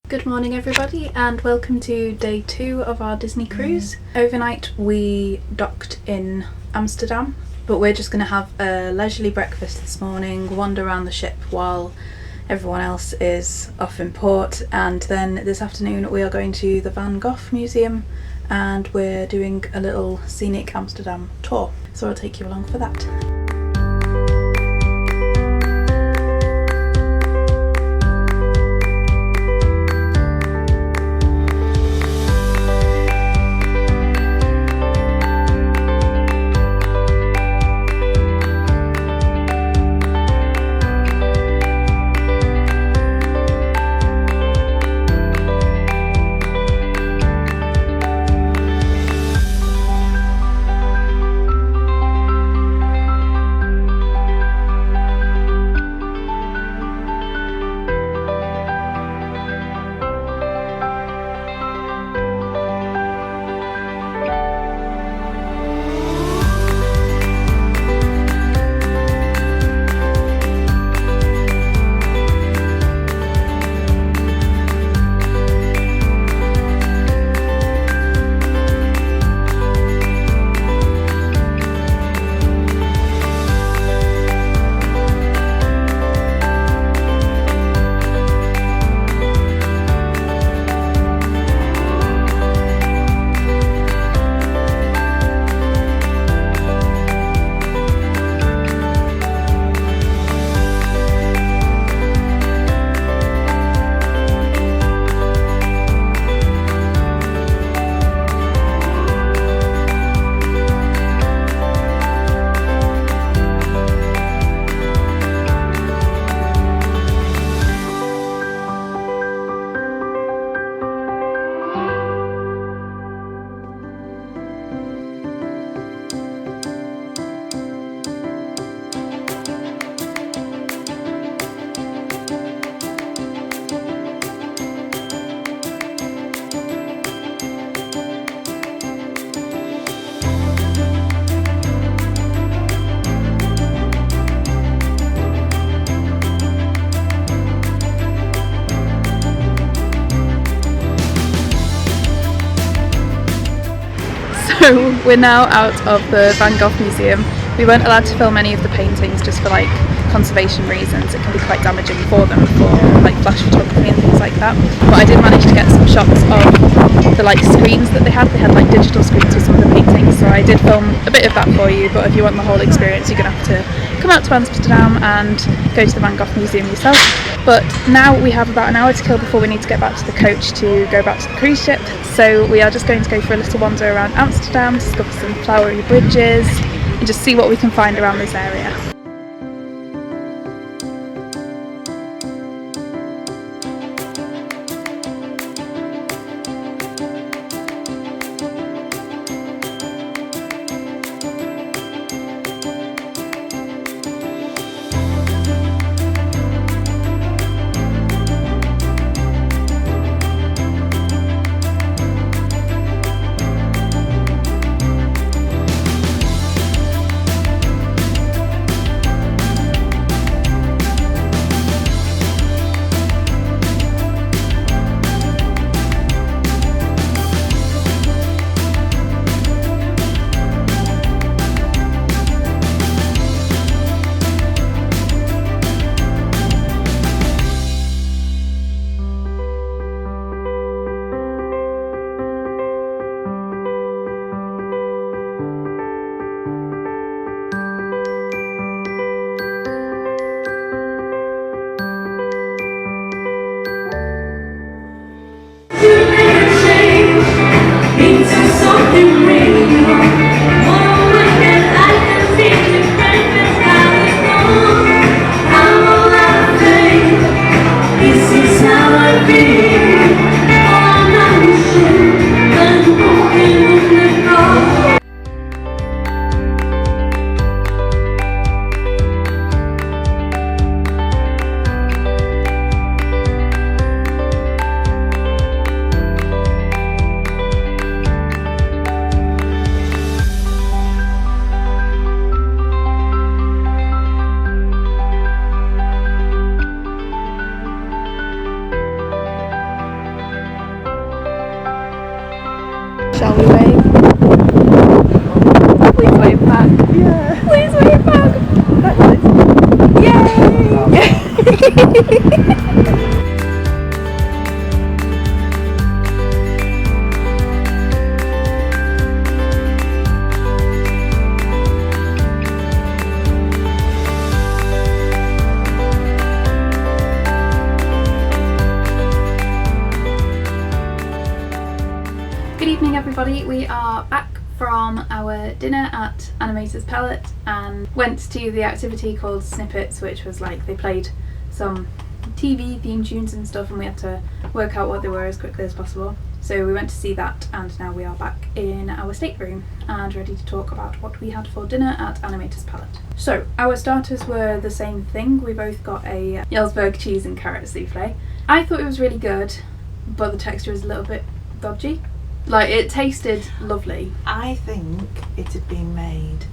Good morning everybody and welcome to day 2 of our Disney cruise. Overnight we docked in Amsterdam, but we're just going to have a leisurely breakfast this morning, wander around the ship while everyone else is off in port, and then this afternoon we are going to the Van Gogh Museum and we're doing a little Scenic Amsterdam tour. So I'll take you along for that. So we're now out of the Van Gogh Museum. We weren't allowed to film any of the paintings just for like conservation reasons. It can be quite damaging for them for like flash photography and things like that. But I did manage to get some shots of the like screens that they had. They had like digital screens with some of the paintings, so I did film a bit of that for you. But if you want the whole experience, you're gonna have to come out to Amsterdam and go to the Van Gogh Museum yourself. But now we have about an hour to kill before we need to get back to the coach to go back to the cruise ship. So we are just going to go for a little wander around Amsterdam, discover some flowery bridges and just see what we can find around this area. morning everybody, we are back from our dinner at Animator's Palate and went to the activity called Snippets, which was like they played some TV theme tunes and stuff and we had to work out what they were as quickly as possible. So we went to see that and now we are back in our stateroom and ready to talk about what we had for dinner at Animator's Palate. So our starters were the same thing. We both got a Jarlsberg cheese and carrot souffle. I thought it was really good, but the texture was a little bit dodgy. Like, it tasted lovely. I think it had been made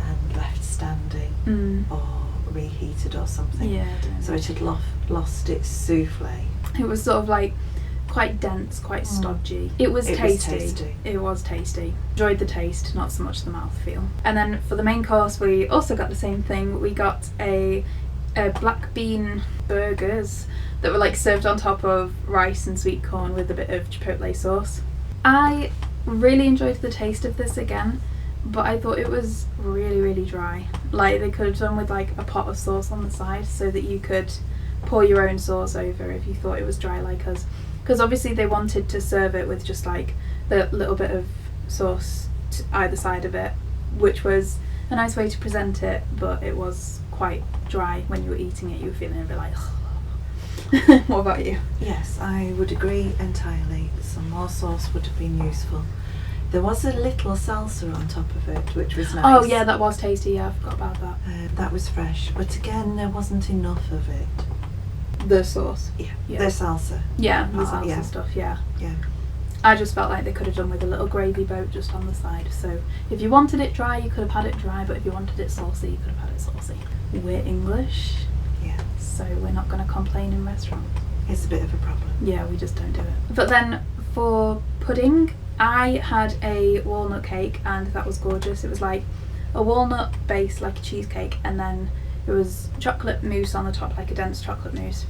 and left standing or reheated or something. Yeah, so it had lost its souffle. It was sort of like quite dense, quite stodgy. It was tasty. It was tasty. Enjoyed the taste, not so much the mouthfeel. And then for the main course we also got the same thing. We got a black bean burgers that were like served on top of rice and sweet corn with a bit of chipotle sauce. I really enjoyed the taste of this again, but I thought it was really dry. Like, they could have done with like a pot of sauce on the side so that you could pour your own sauce over if you thought it was dry like us. Because obviously they wanted to serve it with just like the little bit of sauce to either side of it, which was a nice way to present it, but it was quite dry when you were eating it. You were feeling a bit like What about you? Yes, I would agree entirely. Some more sauce would have been useful. There was a little salsa on top of it, which was nice. Oh yeah, that was tasty. Yeah, I forgot about that. That was fresh, but again, there wasn't enough of it. The sauce. Yeah. The salsa. Yeah, the salsa stuff. Yeah. Yeah. I just felt like they could have done with a little gravy boat just on the side. So if you wanted it dry, you could have had it dry, but if you wanted it saucy, you could have had it saucy. We're English. Yeah. So we're not going to complain in restaurants. It's a bit of a problem. Yeah, we just don't do it. But then for pudding, I had a walnut cake and that was gorgeous. It was like a walnut base, like a cheesecake, and then it was chocolate mousse on the top, like a dense chocolate mousse.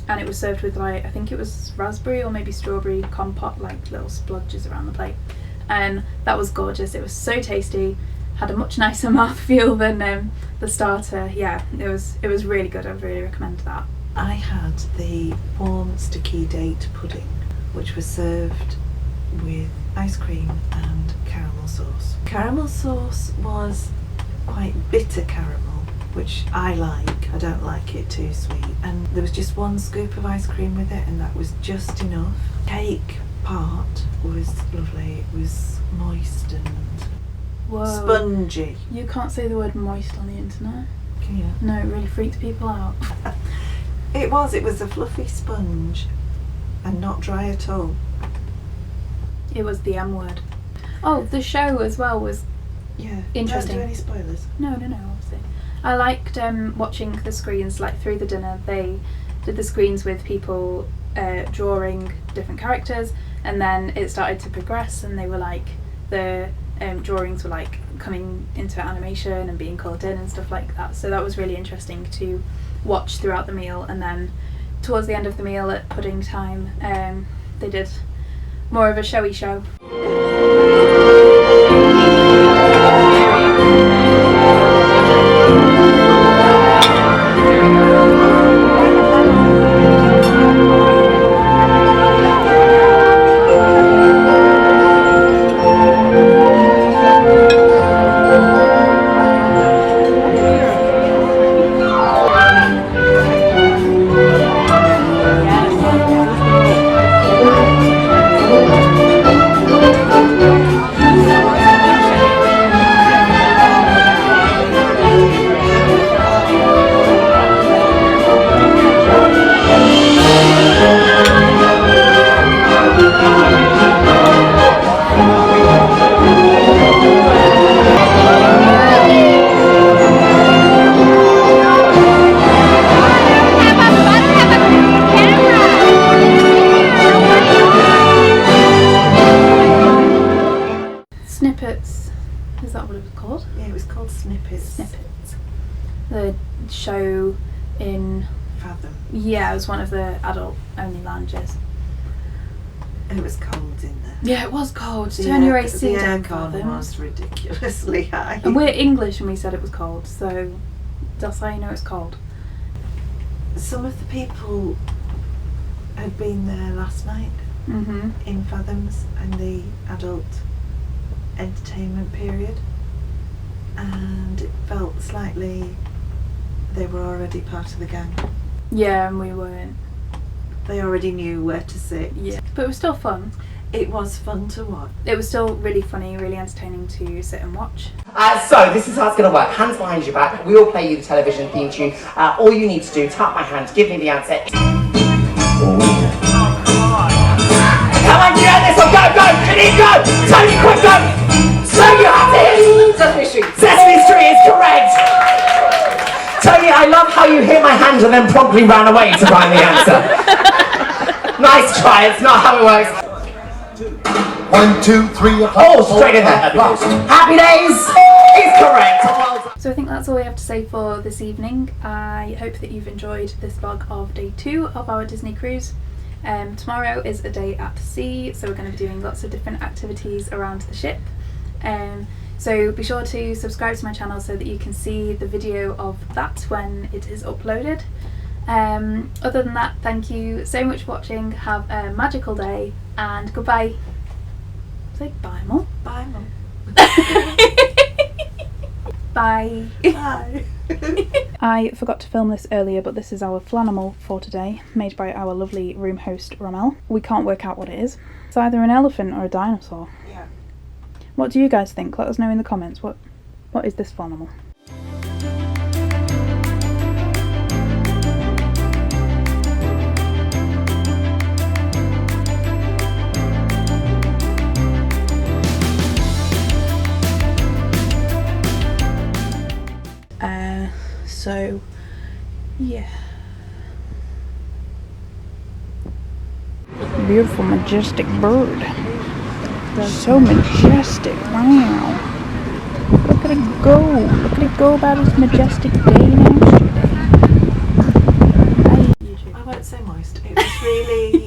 And it was served with like, I think it was raspberry or maybe strawberry compote, like little splodges around the plate. And that was gorgeous. It was so tasty. Had a much nicer mouthfeel than the starter. Yeah, it was really good. I would really recommend that. I had the warm sticky date pudding, which was served with ice cream and caramel sauce. Caramel sauce was quite bitter caramel, which I like. I don't like it too sweet. And there was just one scoop of ice cream with it and that was just enough. Cake part was lovely. It was moist and spongy. You can't say the word moist on the internet. Can you? No, it really freaks people out. It was a fluffy sponge and not dry at all. It was the M word. Oh, the show as well was interesting. Don't do any spoilers. No, obviously. I liked watching the screens, like through the dinner. They did the screens with people drawing different characters, and then it started to progress and they were like, the drawings were like coming into animation and being colored in and stuff like that. So that was really interesting to watch throughout the meal. And then towards the end of the meal at pudding time, they did more of a showy show. Snippets, is that what it was called? Yeah, it was called Snippets. Snippets. The show in Fathom. Yeah, it was one of the adult only lounges. And it was cold in there. Yeah, it was cold. Turn your AC down, The Fathom. aircon was ridiculously high. And we're English and we said it was cold, so that's how you know it's cold. Some of the people had been there last night. in Fathoms and the adult entertainment period, and it felt slightly they were already part of the gang. Yeah, and we weren't. They already knew where to sit. Yeah, but it was still fun. It was fun to watch. It was still really funny, really entertaining to sit and watch. So this is how it's going to work. Hands behind your back. We will play you the television theme tune. All you need to do, tap my hand, give me the answer. Come on, you know this one. Go, go, Janine, go. Tony, quick, go. So you have to hit Sesame Street. Sesame Street is correct. Tony, I love how you hit my hand and then promptly ran away to find the answer. Nice try. It's not how it works. 1, 2, 3, Oh, straight in there. Happy Days is correct. Well done. So I think that's all we have to say for this evening. I hope that you've enjoyed this vlog of day 2 of our Disney cruise. Tomorrow is a day at sea, so we're going to be doing lots of different activities around the ship. So be sure to subscribe to my channel so that you can see the video of that when it is uploaded. Other than that, thank you so much for watching. Have a magical day and goodbye. Say bye, Mum. Bye, Mum. Bye. Bye. I forgot to film this earlier, but this is our flanimal for today, made by our lovely room host Rommel. We can't work out what it is. It's either an elephant or a dinosaur. Yeah. What do you guys think? Let us know in the comments. What is this flanimal? So, yeah. Beautiful, majestic bird. So majestic, wow. Look at it go. Look at it go about its majestic day in Amsterdam. I won't say moist. It was really